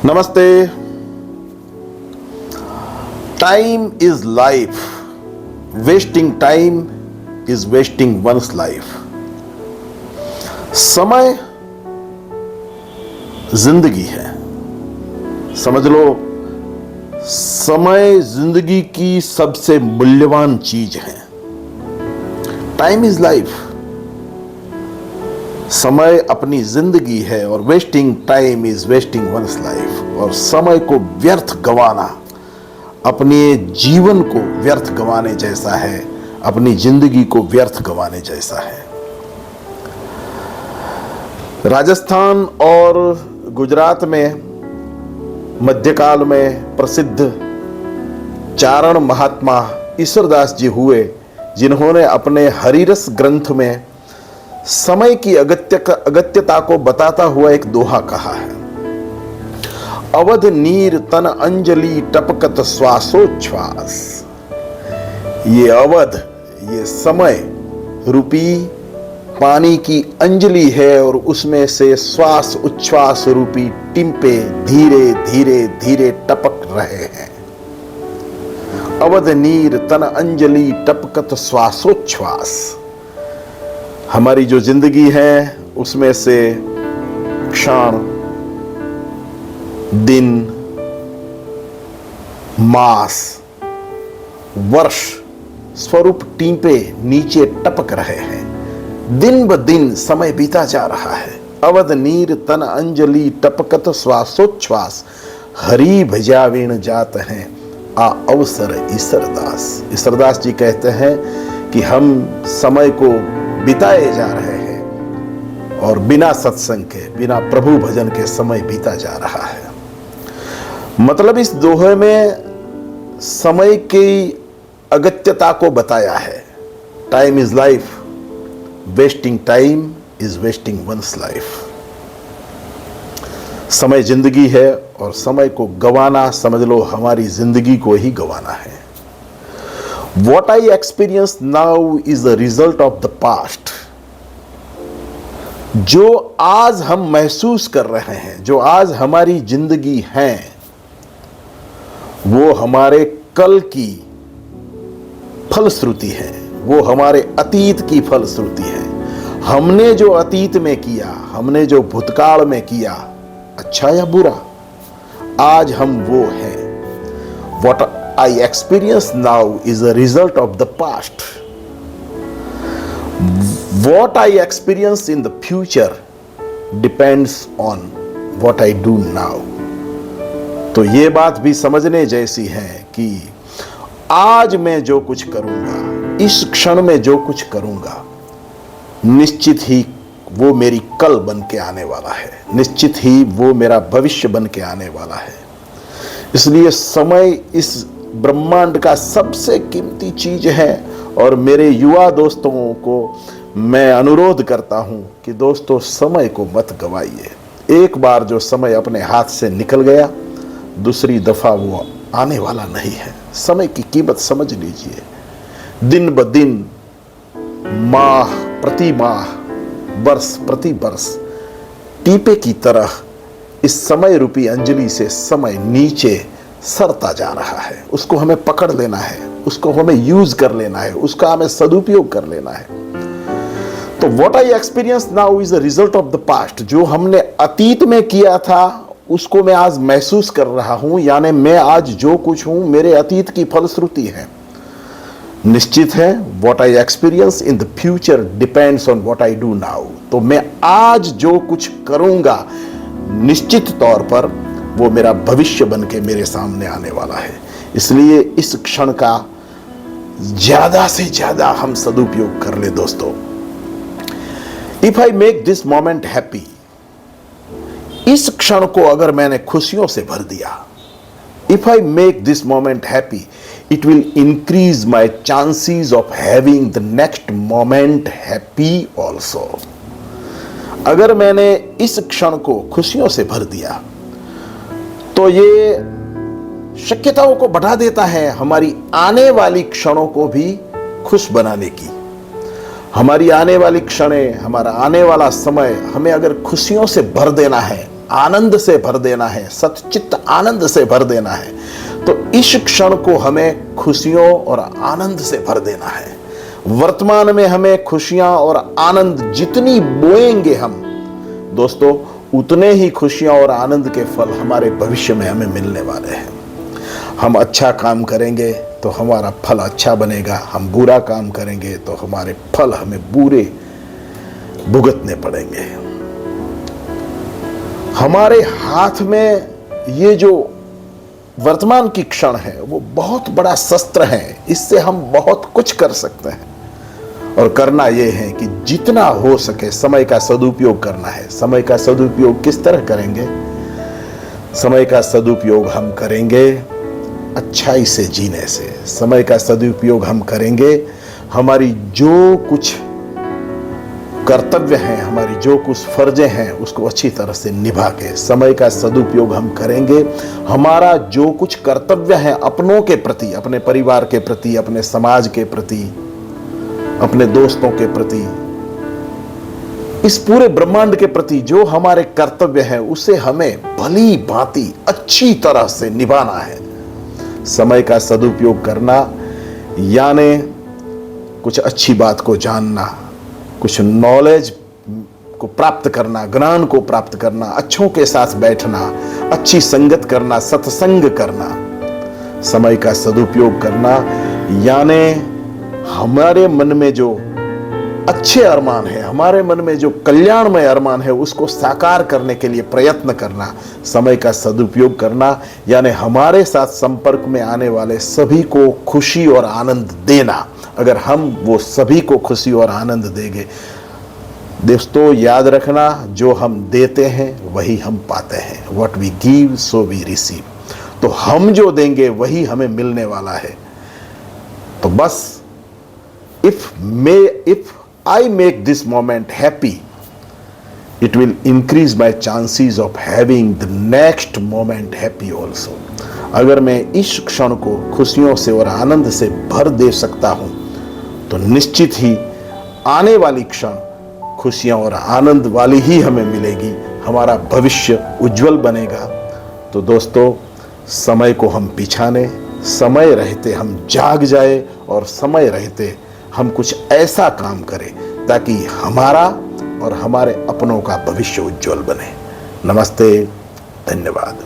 नमस्ते। Time is life, wasting time is wasting one's life. समय जिंदगी है, समझ लो। समय जिंदगी की सबसे मूल्यवान चीज है। टाइम इज लाइफ, समय अपनी जिंदगी है और wasting time is wasting one's life. और समय को व्यर्थ गंवाना अपने जीवन को व्यर्थ गंवाने जैसा है, अपनी जिंदगी को व्यर्थ गंवाने जैसा है। राजस्थान और गुजरात में मध्यकाल में प्रसिद्ध चारण महात्मा ईश्वरदास जी हुए, जिन्होंने अपने हरिरस ग्रंथ में समय की अगत्यता को बताता हुआ एक दोहा कहा है। अवध नीर तन अंजलि टपकत श्वासोच्छ्वास। ये अवध, ये समय रूपी पानी की अंजलि है और उसमें से श्वास उच्छ्वास रूपी टिंपे धीरे धीरे धीरे टपक रहे हैं। अवध नीर तन अंजलि टपकत श्वासोच्छ्वास। हमारी जो जिंदगी है उसमें से क्षण, दिन, मास, वर्ष स्वरूप टीपे नीचे टपक रहे हैं। दिन ब दिन समय बीता जा रहा है। अवध नीर तन अंजलि टपकत श्वासोच्छ्वास। हरि भजाविण जात हैं आ अवसर ईश्वरदास। ईश्वरदास जी कहते हैं कि हम समय को बिताए जा रहे हैं और बिना सत्संग के, बिना प्रभु भजन के समय बीता जा रहा है। मतलब इस दोहे में समय की अगत्यता को बताया है। Time is life, wasting time is wasting one's life. समय जिंदगी है और समय को गंवाना, समझ लो हमारी जिंदगी को ही गंवाना है। What I experience now is the result of the past. जो आज हम महसूस कर रहे हैं, जो आज हमारी जिंदगी है, वो हमारे कल की फलश्रुति है, वो हमारे अतीत की फलश्रुति है। हमने जो अतीत में किया, हमने जो भूतकाल में किया, अच्छा या बुरा, आज हम वो हैं। What I experience now is a result of the past. What I experience in the future depends on what I do now. तो ये बात भी समझने जैसी है कि आज मैं जो कुछ करूंगा, इस क्षण में जो कुछ करूंगा, निश्चित ही वो मेरी कल बन के आने वाला है, निश्चित ही वो मेरा भविष्य बन के आने वाला है। इसलिए समय इस ब्रह्मांड का सबसे कीमती चीज है। और मेरे युवा दोस्तों को मैं अनुरोध करता हूं कि दोस्तों, समय को मत गवाइए। एक बार जो समय अपने हाथ से निकल गया, दूसरी दफा वो आने वाला नहीं है। समय की कीमत समझ लीजिए। दिन ब दिन, माह प्रति माह, वर्ष प्रति वर्ष टीपे की तरह इस समय रूपी अंजलि से समय नीचे सरता जा रहा है। उसको हमें पकड़ लेना है, उसको हमें यूज कर लेना है, उसका हमें सदुपयोग कर लेना है। तो what I experience now is the result of the past. जो हमने अतीत में किया था उसको मैं आज महसूस कर रहा हूं, यानी मैं आज जो कुछ हूं मेरे अतीत की फलश्रुति है। निश्चित है, what I experience in the future depends on what I do now. तो मैं आज जो कुछ करूंगा, निश्चित तौर पर वो मेरा भविष्य बन के मेरे सामने आने वाला है। इसलिए इस क्षण का ज्यादा से ज्यादा हम सदुपयोग कर ले दोस्तों। If I make this moment happy, इस क्षण को अगर मैंने खुशियों से भर दिया, if I make this moment happy, it will increase my chances of having the next moment happy also. अगर मैंने इस क्षण को खुशियों से भर दिया तो ये शक्यताओं को बढ़ा देता है हमारी आने वाली क्षणों को भी खुश बनाने की। हमारी आने वाली क्षणें, हमारा आने वाला समय हमें अगर खुशियों से भर देना है, आनंद से भर देना है, सच्चित आनंद से भर देना है, तो इस क्षण को हमें खुशियों और आनंद से भर देना है। वर्तमान में हमें खुशियां और आनंद जितनी बोएंगे हम दोस्तों, उतने ही खुशियां और आनंद के फल हमारे भविष्य में हमें मिलने वाले हैं। हम अच्छा काम करेंगे तो हमारा फल अच्छा बनेगा, हम बुरा काम करेंगे तो हमारे फल हमें बुरे भुगतने पड़ेंगे। हमारे हाथ में ये जो वर्तमान की क्षण है वो बहुत बड़ा शस्त्र है, इससे हम बहुत कुछ कर सकते हैं। और करना यह है कि जितना हो सके समय का सदुपयोग करना है। समय का सदुपयोग किस तरह करेंगे? समय का सदुपयोग हम करेंगे अच्छाई से जीने से। समय का सदुपयोग हम करेंगे हमारी जो कुछ कर्तव्य हैं, हमारी जो कुछ फर्जें हैं उसको अच्छी तरह से निभा के। समय का सदुपयोग हम करेंगे हमारा जो कुछ कर्तव्य है अपनों के प्रति, अपने परिवार के प्रति, अपने समाज के प्रति, अपने दोस्तों के प्रति, इस पूरे ब्रह्मांड के प्रति जो हमारे कर्तव्य है उसे हमें भली भांति अच्छी तरह से निभाना है। समय का सदुपयोग करना यानी कुछ अच्छी बात को जानना, कुछ नॉलेज को प्राप्त करना, ज्ञान को प्राप्त करना, अच्छों के साथ बैठना, अच्छी संगत करना, सत्संग करना। समय का सदुपयोग करना यानी हमारे मन में जो अच्छे अरमान है, हमारे मन में जो कल्याणमय अरमान है उसको साकार करने के लिए प्रयत्न करना। समय का सदुपयोग करना यानी हमारे साथ संपर्क में आने वाले सभी को खुशी और आनंद देना। अगर हम वो सभी को खुशी और आनंद देंगे, दोस्तों याद रखना, जो हम देते हैं वही हम पाते हैं। What we give so we receive. तो हम जो देंगे वही हमें मिलने वाला है। तो बस if I make this moment happy, it will increase my chances of having the next moment happy also. अगर मैं इस क्षण को खुशियों से और आनंद से भर दे सकता हूं तो निश्चित ही आने वाली क्षण खुशियां और आनंद वाली ही हमें मिलेगी। हमारा भविष्य उज्जवल बनेगा। तो दोस्तों, समय को हम पिछाने, समय रहते हम जाग जाए और समय रहते हम कुछ ऐसा काम करें ताकि हमारा और हमारे अपनों का भविष्य उज्जवल बने। नमस्ते, धन्यवाद।